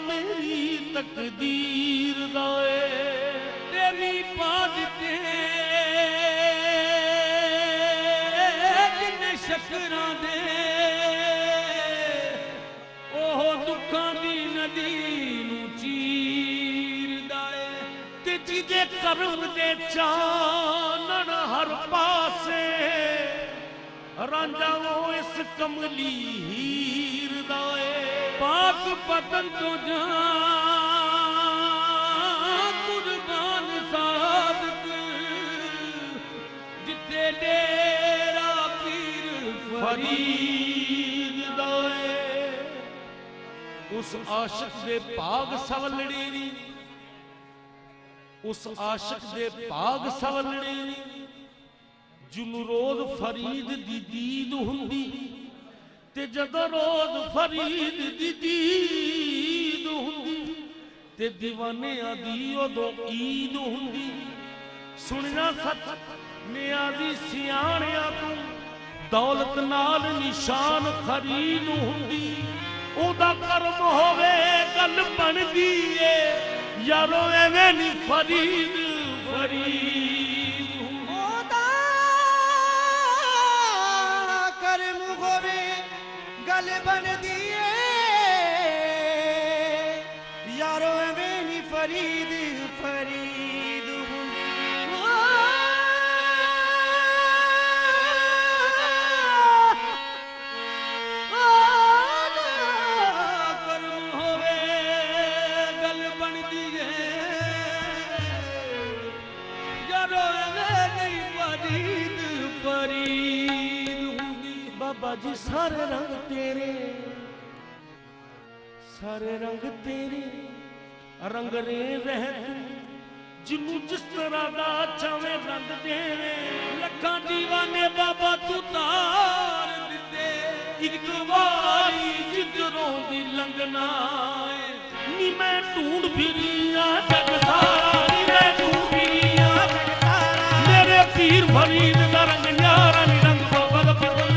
मेरी तकदीर दाए तेरी बात ते जिन्ने शकरां दे ओह दुखां दी नदी नूं चीरदा ऐ ते जिहदे करम दे चानण हर पासे रांझा वो इस कमली हीर दा ऐ पाक पतन तो जान कुर्बान सादक जिथे डेरा पीर फरीद दा ऐ उस आशिक दे भाग सवलड़े नी उस आशिक दे भाग सवलड़े नी जिन्नू रोज फरीद दी दीद हुंदी ते जदों रोज फरीद दी दीद हुंदी ते दीवानियां दी उदों ईद हुंदी सुनना सच नियाज़ी सियाणियां तू दौलत नाल निशान खरीद हुंदी ओदा करम होवे गल बनदी ए यारो एवें नी फरीद फरीद ओदा करम होवे गल बनदी ए यारो एवें नी फरीद फरीद करम होवे गल बनदी है यारो एवें नहीं फरीद फरीद हुंदी बाबा जी सारे रंग तेरे रंग रे रहत जिन्नू जिस तरह दा चावे रंग देवे लखां दीवाने बाबा तू तार दिते एक वारी जिधरों दी लंघना नी मैं ढूंढ फिरिया जग सारा नी मैं ढूंढ फिरिया जग सारा मेरे पीर फरीद दा रंग न्यारा नी रंग बाबा दा पसंद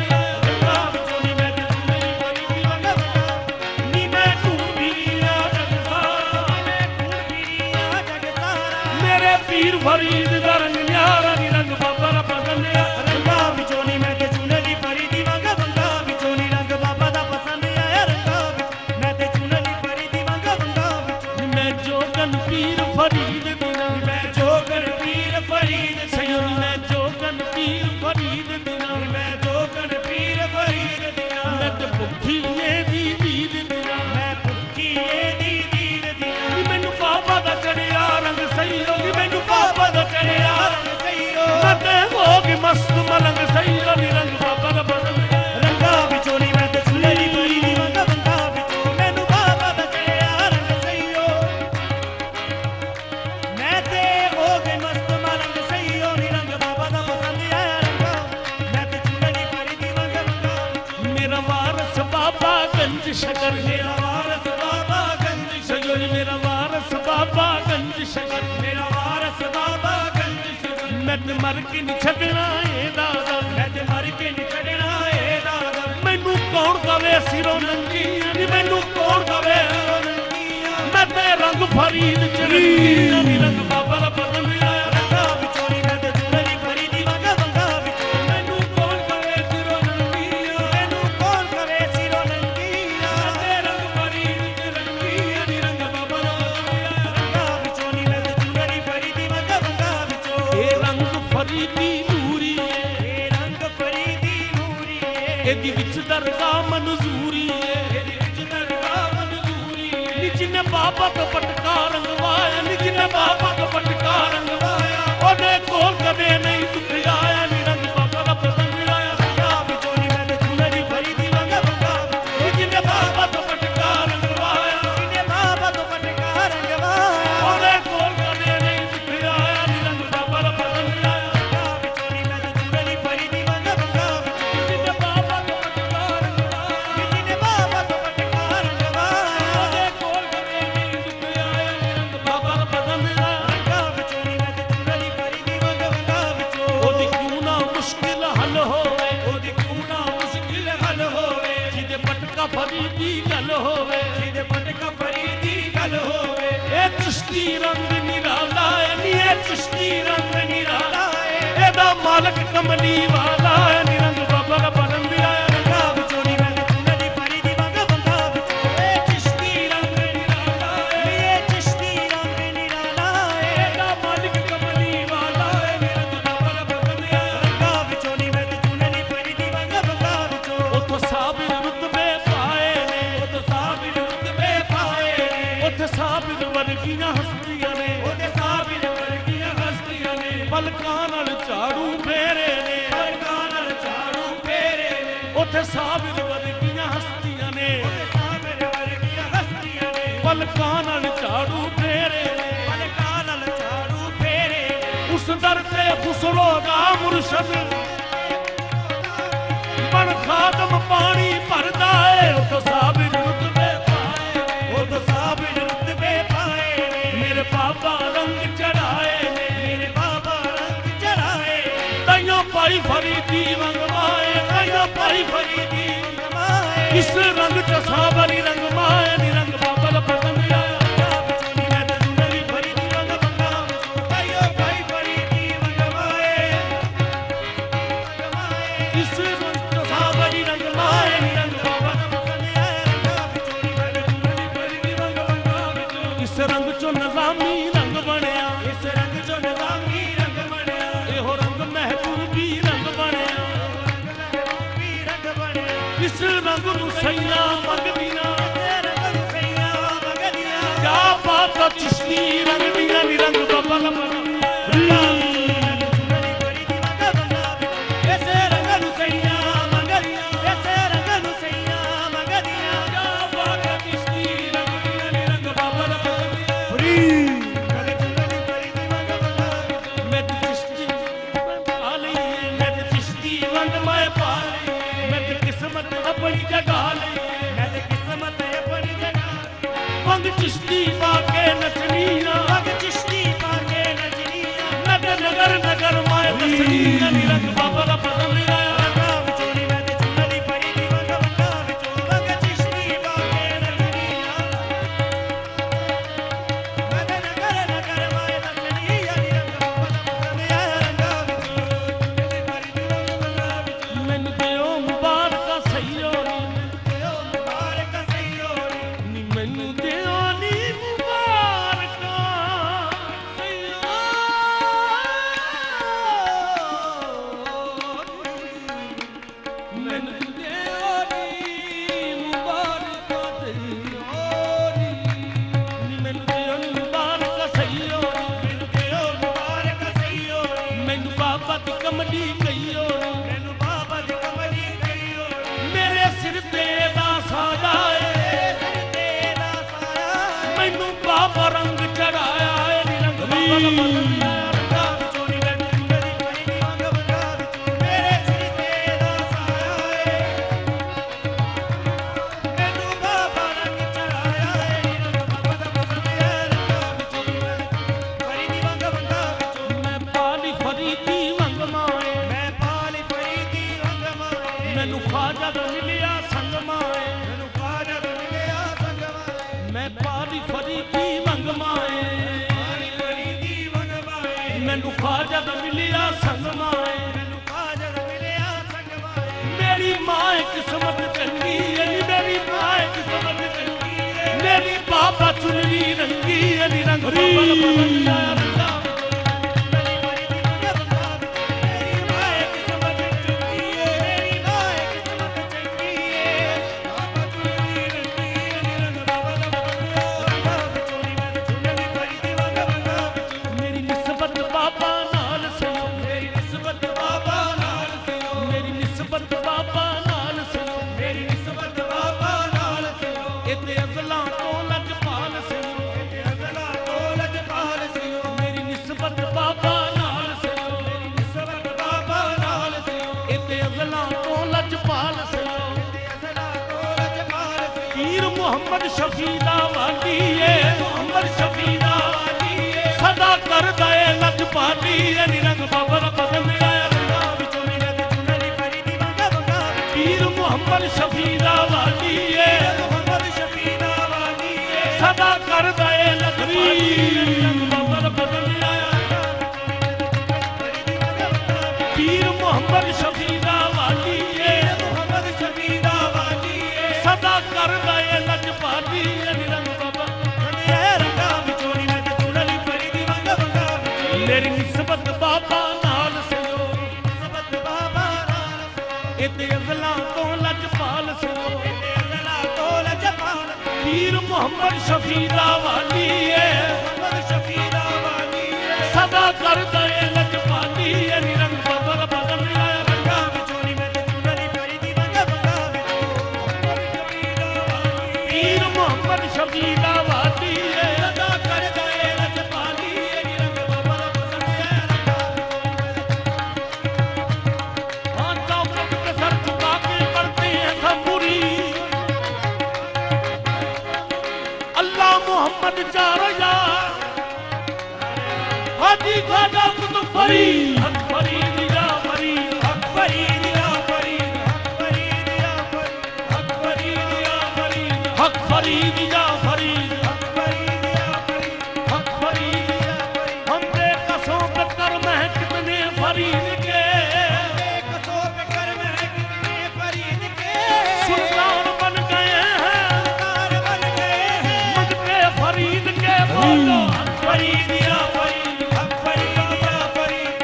पीर फरीद दा रंग न्यारा नी रंग बाबा दा पसंद आ रंगा विचों नी मैं ते चुनली फरीदी मंगा बंगा विचों नी रंग बाबा दा पसंद आया रंगा मैं ते चुनली फरीदी मंगा बंगा विचों मैं जोगन पीर फरीद दिना मैं जोगन पीर फरीद सयो मैं जोगन पीर फरीद दिना मैं जोगन पीर फरीद दिया मैं ते भुखी ए दी दीद दिना मैं भुखी ए दी दीद दिया मैनू बाबा दा चढ़िया रंग सही हो मैनू बाबा दा चढ़िया रंग सही हो मैं ते हो गई मस्त मलंग सही हो नी रंग बाबा दा पसंद रंगा विचों नी मैं ते चुनली फरीदी मंगा बंगा विचों मैनू बाबा दा चढ़िया रंग सही हो मैं ते हो गई मस्त मलंग सही हो नी रंग बाबा दा पसंद आया रंगा मैं ते चुनली फरीदी मंगा बंगा मेरा वारस बाबा गंज शकर मेरा वारस बाबा गंज सयो मेरा वारस बाबा गंज शकर मेरा वारस बाबा गंज शकर मैं ते मर के नहीं छड़ना ए दादा मैं ते मर के नहीं छड़ना ए दादा मैनू कौन कवे सिरों नंगी नी मैनू कौन कवे मैं ते रंग फरीद चढ़ी नी रंग बाबा दा पसंद आया रंगा विचों नी मैं ते चुनली फरीदी मंगा बंगा विचों मैनू कौन कवे सिरों नंगी मैनू कौन करे सिरों नंगीया ते रंग फरीद चढ़ी नी रंग बाबा दा पसंद आया रंगा विचों नी मैं ते चुनली फरीदी मंगा बंगा विचों ए रंग फरीदी नूरी ए रंग फरीदी नूरी एदी विच दरगाह मंजूरी ए एदी विच दरगाह मंजूरी नी जिन्ने बाबा को पटका रंगवाया नी जिन्ने बाबा को पटका रंगवाया ओदे कोल कदे नहीं दुख आया नी रंग बाबा दा पसंद आया रंगा विचों नी मैं ते चुनली फरीदी मंगा बंगा विचों नी जिन्ने बाबा को पटका रंगवाया जिन्ने बाबा तो पटका रंगवाया ओदे कोल कदे नहीं दुख आया नी रंग बाबा दा पसंद आया रंगा विचों नी मैं ते चुनली फरीदी मंगा बंगा विचों जिन्ने बाबा को पटका रंगवाया जिन्ने बाबा तो पटका रंगवाया ओदे कोल कदे नहीं दुख आया नी रंग बाबा दा पसंद आया रंगा विचों नी मैं ते चुनली फरीदी मंगा बंगा विचों ओदी क्यों ना मुश्किल हल होवे ओदी क्यों ना मुश्किल हल होवे जिदे पटका फरीदी गल होवे जिदे पटका फरीदी ਮਾਲਕ ਕਮਲੀ ਵਾਲਾ ਹੈ ਨਿਰੰਗ ਬਾਬਾ ਦਾ ਬਦਨ ਦਿਆ ਰੰਗਾ ਵਿੱਚੋਂ ਨੀ ਮੈਂ ਤੇ ਚੁਨਰੀ ਫਰੀ ਦੀ ਵੰਗ ਵੰਗਾ ਵਿੱਚੋਂ ਇਹ ਚਿਸ਼ਤੀ ਰੰਗ ਨਿਰਾਲਾ ਏ ਇਹ ਚਿਸ਼ਤੀ ਰੰਗ ਨਿਰਾਲਾ ਏ ਇਹਦਾ ਮਾਲਕ ਕਮਲੀ ਵਾਲਾ ਹੈ ਨਿਰੰਗ ਬਾਬਾ ਦਾ ਬਦਨ ਦਿਆ ਰੰਗਾ ਵਿੱਚੋਂ ਨੀ ਮੈਂ ਤੇ ਚੁਨਰੀ ਫਰੀ ਦੀ ਵੰਗ ਵੰਗਾ ਵਿੱਚੋਂ ਉਥੋਂ ਸਾਬਿਰ ਰੁਤਬੇ ਪਾਏ ਨੇ ਉਤ ਸਾਬਿਰ ਰੁਤਬੇ ਪਾਏ ਨੇ ਉੱਥੇ ਸਾਬਿਰ ਵਰਗੀਆਂ ਹਸਤੀਆਂ ਨੇ ਉਹਦੇ ਸਾਬਿਰ ਵਰਗੀਆਂ ਹਸਤੀਆਂ ਨੇ ਪਲਕਾਂ ਨਾਲ ਝਾੜੂ ਫੇਰੇ ਨੇ ਪਲਕਾਂ ਨਾਲ ਝਾੜੂ ਫੇਰੇ ਨੇ ਉੱਥੇ ਸਾਬਿਰ ਵਰਗੀਆਂ ਹਸਤੀਆਂ ਨੇ ਉਹਦੇ ਸਾਬਿਰ ਵਰਗੀਆਂ ਹਸਤੀਆਂ ਨੇ ਪਲਕਾਂ ਨਾਲ ਝਾੜੂ ਫੇਰੇ ਨੇ ਪਲਕਾਂ ਨਾਲ ਝਾੜੂ ਫੇਰੇ ਨੇ ਉਸ ਦਰ ਤੇ ਖੁਸਰੋ ਦਾ ਮੁਰਸ਼ਦ ਬਣ ਖਾਤਮ ਪਾਣੀ ਭਰਦਾ ਏ ਉੱਥੇ ਸਾਬਿਰ ਰੁਤਬੇ ਪਾਏ ਨੇ ਉਤ ਸਾਬਿਰ ਰੁਤਬੇ ਪਾਏ ਨੇ ਮੇਰੇ ਬਾਬਾ ਰੰਗ ਚੜਾਏ ਨੇ ਮੇਰੇ ਬਾਬਾ ਰੰਗ ਚੜਾਏ ਤਾਈਓ ਭਾਈ ਫਰੀਦੀ ਮੰਗਵਾਏ ਤਾਈਓ ਭਾਈ ਫਰੀਦੀ ਕਮਾਏ ਇਸ ਰੰਗ ਚ ਸਾਬਰੀ ਰੰਗ ਮਾਏ ਨਿਰੰਗ ਬਾਬਾ ਦਾ ਬਦਨ ਆਇਆ ਮੈਂ ਤੇ ਚੁਨਰੀ ਫਰੀ ਦੀ ਵੰਗ ਵੰਗਾ ਤਾਈਓ ਭਾਈ ਫਰੀ ਦੀ ਵੰਗਵਾਏ ਇਸ ਰੰਗ ਚ ਸਾਬਰੀ ਰੰਗ ਮਾਏ ਨਿਰੰਗ ਬਾਬਾ ਦਾ ਇਸ ਰੰਗ ਚੋਂ ਨਿਜ਼ਾਮੀ ਰੰਗ ਬਣਿਆ ਇਸ ਰੰਗ ਚੋਂ ਨਿਜ਼ਾਮੀ ਰੰਗ ਬਣਿਆ ਇਹੋ ਰੰਗ ਮਹਿਬੂਬੀ ਰੰਗ ਬਣਿਆ ਵੀ ਰੰਗ ਬਣਿਆ ਇਸ ਰੰਗ ਨੂੰ ਸਈਆਂ ਮੰਗਦੀਆਂ ਤੇ ਰੰਗ ਨੂੰ ਸਈਆਂ ਮੰਗਦੀਆਂ ਕਿਆ ਬਾਤ ਆ ਚਿਸ਼ਤੀ ਰੰਗ ਦੀਆਂ ਨਿਰੰਗ ਬਾਬਾ ਦਾ ਬਦਨ ਚੁਨਰੀ ਫਰੀ ਦੀ ਵੰਗ ਵੰਗਾ ਇਸੇ ਰੰਗ ਨੂੰ ਸਈਆਂ ਮੰਗਦੀਆਂ ਇਸੇ ਰੰਗ ਨੂੰ ਸਈਆਂ ਮੰਗਦੀਆਂ ਕਿਆ ਬਾਤ ਆ ਚਿਸ਼ਤੀ ਰੰਗ ਦੀਆਂ ਨਿਰੰਗ ਬਾਬਾ ਦਾ ਬਦਨ ਮੈਂ ਤੇ ਚੁਨਰੀ ਫਰੀ ਦੀ ਵੰਗ ਵੰਗਾ ਮੈਂ ਤੇ ਚਿਸ਼ਤੀ ਮੈਂ ਪਾ ਲਈ ਮੈਂ ਤੇ ਚਿਸ਼ਤੀ ਵੰਗ ਮੈਂ ਪਾ ਲਈ ਮੈਂ ਤੇ ਕਿਸਮਤ ਆਪਣੀ ਜਗਾ ਲਈ ਮੈਂ ਤੇ ਕਿਸਮਤ ਆਪਣੀ ਜਗਾ ਵੰਗ ਚਿਸ਼ਤੀ ਪਾ ਕੇ ਨਚਨੀਆਂ ਵਗ ਚਿਸ਼ਤੀ ਪਾ ਕੇ ਨਚਨੀਆਂ ਨਗਰ ਨਗਰ ਨਗਰ ਮਾਏ ਦਸਨੀਆਂ ਨਿਰੰਗ ਬਾਬਾ ਦਾ ਬਦਨ ਆਇਆ ਰੰਗਾ ਵਿੱਚੋਂ ਨੀ ਮੈਂ ਤੇ ਚੁਨਰੀ ਫਰੀ ਦੀ ਵੰਗ ਵੰਗਾ ਵਿੱਚੋਂ ਵਗ ਚਿਸ਼ਤੀ ਪਾ ਕੇ ਨਚਨੀਆਂ ਮੈਂ ਤੇ ਨਗਰ ਨਗਰ ਮਾਏ ਦਸਨੀਆਂ ਨੀ ਰੰਗ ਬਾਬਾ ਦਾ ਪਸੰਦ ਆਇਆ ਰੰਗਾ ਵਿੱਚੋਂ ਚੁਨਰੀ ਫਰੀ ਦੀ ਵੰਗ ਵੰਗਾ ਵਿੱਚੋਂ ਮੈਨੂੰ ਦਿਓ ਮੁਬਾਰਕਾਂ ਸਈਓ ਤੇ ਉਹ ਮੁਬਾਰਕ ਸਈਓ ਨੀ ਮੈਨੂੰ ਦਿਓ ਨੀ ਮੁਬਾਰਕਾਂ ਸਈਓ ਮੈਨੂੰ ਦਿਓ ਨੀ ਮੁਬਾਰਕਾਂ ਸਈਓ ਨੀ ਮੈਨੂੰ ਦਿਓ ਨੀ ਮੁਬਾਰਕਾਂ ਸਈਓ ਮੈਨੂੰ ਤੇ ਉਹ ਮੁਬਾਰਕ ਸਈਓ ਮੈਨੂੰ ਬਾਬਾ ਦੀ ਕਮਲੀ ਕਈਓ ਮੈਨੂੰ ਬਾਬਾ ਦੀ ਕਮਲੀ ਕਈਓ ਮੇਰੇ ਸਿਰ ਤੇ ਦਾ ਸਾਜਾ ਏ ਤੇਰਾ ਸਾਇਆ ਮੈਨੂੰ ਬਾਬਾ ਰੰਗ ਚੜਾਇਆ ਏ ਨਿਰੰਗ ਬਾਬਾ ਦਾ ਬਦਨ ਆਇਆ ਰੰਗਾ ਵਿੱਚੋਂ ਨੀ ਮੈਂ ਚੁਨਰੀ ਫਰੀ ਦੀ ਵੰਗ ਵੰਗਾ ਵਿੱਚੋਂ ਮੇਰੇ ਸਿਰ ਤੇ ਦਾ ਸਾਇਆ ਏ ਮੈਨੂੰ ਬਾਬਾ ਰੰਗ ਚੜਾਇਆ ਏ ਰੰਗ ਬਾਬਾ ਦਾ ਪਸੰਦ ਹੈ ਰੰਗਾ ਵਿੱਚੋਂ ਨੀ ਮੈਂ ਫਰੀ ਦੀ ਵੰਗ ਵੰਗਾ ਵਿੱਚੋਂ ਮੈਂ ਪਾਲੀ ਫਰੀਦੀ ਵੰਗ ਮਾਏ ਮੈਂ ਪਾਲੀ ਫਰੀ ਦੀ ਵੰਗ ਮਾਏ ਮੈਨੂੰ ਖਾਜਾ ਦਾ ਮਿਲਿਆ ਸੰਗ ਮਾਏ ਮੈਨੂੰ ਕਾਜਾ ਮਿਲਿਆ ਸੰਗਵਾਏ ਮੈਂ ਪਾਲੀ ਫਰੀਦੀ ਵੰਗ ਮਾਏ ਪਾਲੀ ਫਰੀ ਦੀ ਵੰਗ ਮਾਏ ਮੈਨੂੰ ਖਾਜਾ ਦਾ ਮਿਲਿਆ ਸੰਗ ਮਾਏ ਮੈਨੂੰ ਕਾਜਾ ਮਿਲਿਆ ਸੰਗਵਾਏ ਮੇਰੀ ਮਾਂ ਕਿਸਮਤ ਚੰਗੀ ਏ ਨੀ ਮੇਰੀ ਮਾਂ ਕਿਸਮਤ ਚੰਗੀ ਏ ਮੇਰੀ ਬਾਬਾ ਚੁਨਰੀ ਰੰਗੀ ਏ ਨੀ ਰੰਗ ਬਾਬਾ ਦਾ ਬਦਨ ਆਇਆ ਰੰਗਾ ਮੇਰੀ ਫਰੀ ਦੀ ਵੰਗ ਵੰਗਾ ਮੇਰੀ ਮਾਏ ਕਿਸਮਤ ਚੰਗੀ ਏ ਮੇਰੀ ਮਾਏ ਕਿਸਮਤ ਚੰਗੀ ਏ ਬਾਬਾ ਚੁਨਰੀ ਰੰਗੀ ਏ ਰੰਗ ਬਾਬਾ ਦਾ ਰੰਗਾ ਵਿੱਚੋਂ ਨੀ ਮੈਂ ਚੁਨਰੀ ਫਰੀ ਦੀ ਵੰਗ ਵੰਗਾ ਵਿੱਚੋਂ ਮੇਰੀ ਨਿਸਬਤ ਬਾਬਾ ਨਾਲ ਸਈਓ ਮੇਰੀ ਨਿਸਬਤ ਬਾਬਾ ਨਾਲ ਸਿਓ ਮੇਰੀ ਨਿਸਬਤ ਬਾਬਾ ਨਾਲ ਸਈਓ ਮੇਰੀ ਨਿਸਬਤ ਬਾਬਾ ਨਾਲ ਸਿਓ ਇਤੇ ਅਜ਼ਲਾਂ ਤੋਂ ਲਜਪਾਲ ਸਈਓ ਤੇ ਅਗਲਾ ਤੋਲਜ ਪਾਲ ਸਿਓ ਮੇਰੀ ਨਿਸਬਤ ਬਾਬਾ ਨਾਲ ਸਈਓ ਮੇਰੀ ਨਿਸਬਤ ਬਾਬਾ ਨਾਲ ਸਿਓ ਇਤੇ ਅਜ਼ਲਾਂ ਤੋਂ ਲਜਪਾਲ ਸਈਓ ਤੇ ਅਗਲਾ ਤੋਲਜ ਪਾਲ ਸਿਓ ਪੀਰ ਮੁਹੰਮਦ ਸ਼ਫੀ ਦਾ ਵਾਲੀ ਏ ਮੁਹੰਮਦ ਸ਼ਫੀ ਦਾ ਵਾਲੀ ਏ ਸਦਾ ਕਰਦਾ ਏ ਲਜਪਾਲੀ ਏ ਨਿਰੰਗ ਬਾਬਾ ਦਾ ਬਦਨ ਆਇਆ ਰੰਗਾ ਵਿੱਚੋਂ ਨੀ ਮੈਂ ਤੇ ਚੁਨਰੀ ਫਰੀ ਦੀ ਵੰਗ ਵੰਗਾ ਪੀਰ ਮੁਹੰਮਦ ਸ਼ਫੀ ਦਾ ਵਾਲੀ ਏ ਮੁਹੰਮਦ ਸ਼ਫੀ ਦਾ ਵਾਲੀ ਏ ਸਦਾ ਕਰਦਾ ਏ ਲਜਪਾਲੀ ਏ ਨਿਰੰਗ ਬਾਬਾ ਦਾ ਬਦਨ ਆਇਆ ਫਰੀ ਦੀ ਵੰਗ ਵੰਗਾ ਪੀਰ इते अज़ला तो लजपाल सिरो इते अज़ला तो लजपाल पीर मोहम्मद शफी दा वाली है मोहम्मद शफी दा वाली है सदा कर दे लजपाली है निरंग बबर बदन लाया रंगा चोली में चुनरी परी दी रंग बंगा पीर मोहम्मद शफी दा वाली है सदा कर दे लजपाली है निरंग बबर बदन लाया हाँ चौकट पे सर झुका के पढ़ते हैं सब बुरी अल्लाह मोहम्मद चार यार हाजी खाजा कुतुब फरीद हक फरीद या फरीद हक फरीद या फरीद हक फरीद या फरीद हक फरीद या फरीद हक फरीद या फरीद हक फरीद या फरीद हक फरीद हम बेकसों पे कर्म है कितने फरीद के कसों पे कर्म है कितने फरीद के सुल्तान बन गए हैं तार बन गए हैं मंगते फरीद के बोलो हक फरीद या फरीद हक फरीद या फरीद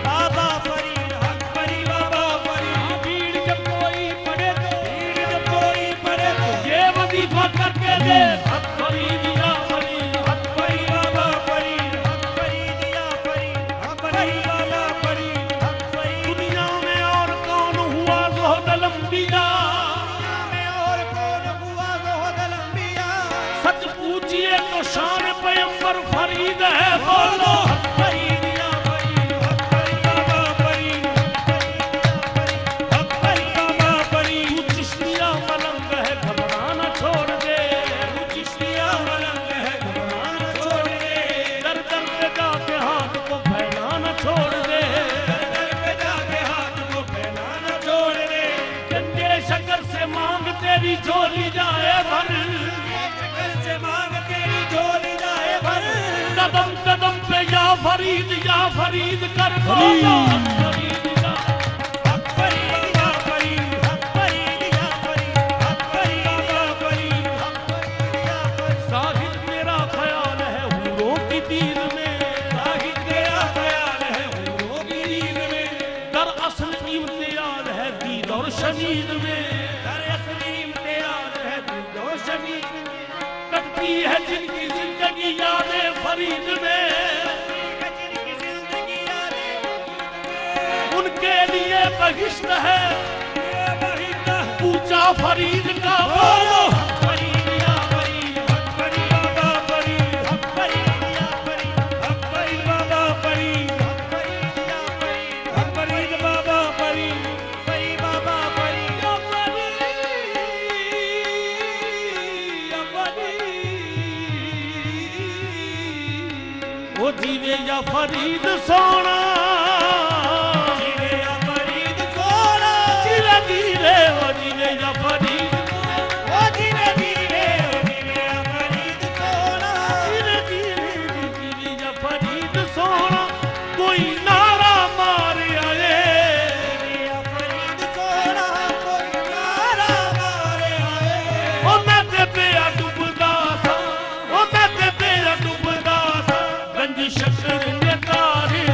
बाबा फरीद हक फरीद बाबा फरीद भीड़ जब कोई पढ़े तो भीड़ जब कोई पड़े तो ये वजीफा करके दे हक फरीद या फरीद हक फरीद बाबा फरीद हक फरीद या फरीद हक फरीद बाबा फरीद हक फरीद दुनिया में और कौन हुआ ज़ोहद लंबिया में और कौन हुआ ज़ोहद लंबिया सच पूछिए तो शान पैगंबर फरीद है बोलो हक फरीद या फरीद हक फरीद बाबा फरीद हक फरीद बाबा फरीद तू चिश्तिया मलंग है घबराना छोड़ दे तू चिश्तिया मलंग है घबराना छोड़ दे दर दर पे जाके हाथ को फैलाना छोड़ दे दर पे जाके हाथ को फैलाना छोड़ दे गंजे शकर से मांग तेरी झोली जाए भर शक्ल से मांग तेरी झोली जाए भर कदम कदम पे या फरीद कर बोलो फरीद या हक फरीद या फरीद हक फरीद या फरीद हक फरीद बाबा फरीद हक फरीद या फरीद साहिद तेरा ख्याल है हूरों की दीद में साहिद तेरा ख्याल है हूरों की दीद में दर असल इम्तियाज है दीद और शनीद में दर असली इम्तियाज है दिल और शमीद में कटती है जिनकी जिंदगी यादें फरीद में जिनकी जिंदगी यादें उनके लिए बहिश्त है ये बहिश्त है पूछा फरीद का बोलो हक फरीद या फरीद हक फरीद बाबा फरीद हक फरीद या फरीद हक फरीद बाबा फरीद हक फरीद या फरीद हक फरीद बाबा फरीद फरीद बाबा फरीद या फरीद ओ जीवे या फरीद सोना जीवे या फरीद सोना जीवे जीवे ओ जीवे या फरीद ओ जीवे जीवे ओ जीवे या फरीद सोना जीवे जीवे जीवे या फरीद सोना कोई नारा मार आए जीवे या फरीद सोना कोई नारा मारे आए ओ मैं ते पिया डुबदा सा ओ मैं ते पिया डुबदा सा गंजी शक्कर ने तारे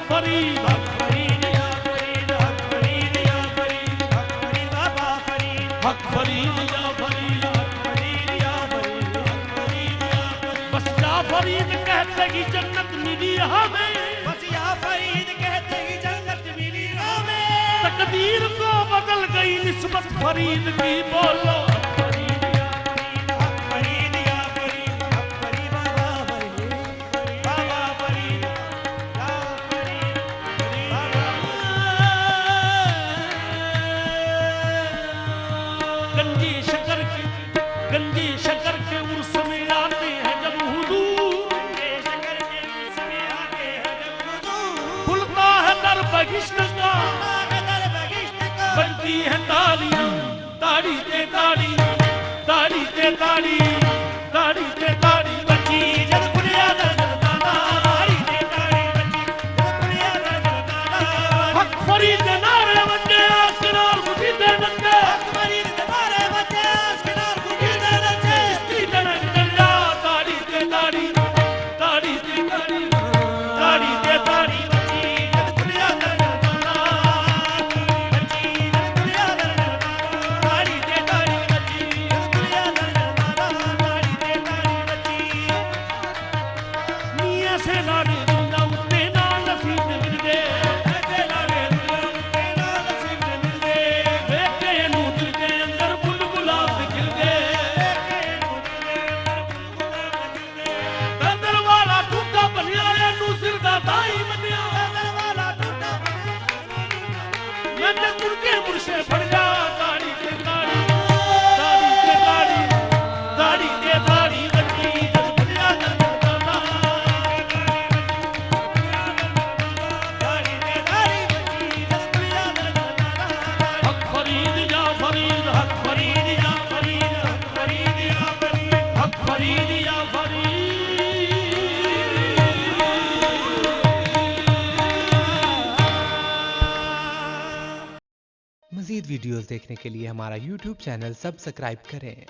फरीद हक फरीद या फरीद, हक फरीद या फरीद, हक फरीद बाबा फरीद, हक फरीद या फरीद हक फरीद या फरीद, हक फरीद या फरीद। बस या फरीद कहते ही जन्नत मिली हमें, बस या फरीद कहते ही जन्नत मिली हमें। तकदीर को बदल गई निस्बत फरीद की, बोलो फरीद या फरीद, हक फरीद या फरीद, हक फरीद बाबा फरीद, बाबा फरीद या फरीद, बाबा गंजी शकर के उर्स में आते हैं जब हुजूर, के शकर के उर्स में आते हैं जब हुजूर, खुलता है दर बहिश्त का, दर बहिश्त का, बजती है तालियां, ताड़ी ते ताड़ी, ताड़ी ते ताड़ी, ताड़ी ते ताड़ी बची जब खुलिया दर दादा, ताड़ी ते ताड़ी बची, जब खुलिया दर दादा, हक फरीद के नारे बजे आसकनार मुझी दे नंगे, हक फरीद के नारे बजे आसकनार मुझी दे नंगे, जिसकी जनक जल्ला ताड़ी ते ताड़ी, ताड़ी ते ताड़ी, ताड़ी ते ताड़ी बची जब खुलिया दर दादा, बची जब खुलिया दर दादा, ताड़ी ते ताड़ी बची, जब खुलिया दर दादा, ताड़ी ते ताड़ी बची। मियां से लाड़े दुल्ला उत्ते ना नसीब मिल गए, ऐसे लागे दुल्ला उत्ते ना नसीब मिल गए, बेटे नू दिल के अंदर फुल गुलाब खिल गए, दंदर वाला टूटा बनिया नू सिर दा दाई बनिया, मैंने मुड़के मुर्शे फड़ जा, ताड़ी ते ताड़ी, ताड़ी ते ताड़ी, ताड़ी ते ताड़ी बची जब खुलिया दर दादा, हक फरीद या फरीद, हक फरीद या फरीद, हक फरीद या फरीद, हक फरीद या फरीद। मज़ीद वीडियोज़ देखने के लिए हमारा YouTube चैनल सब्सक्राइब करें।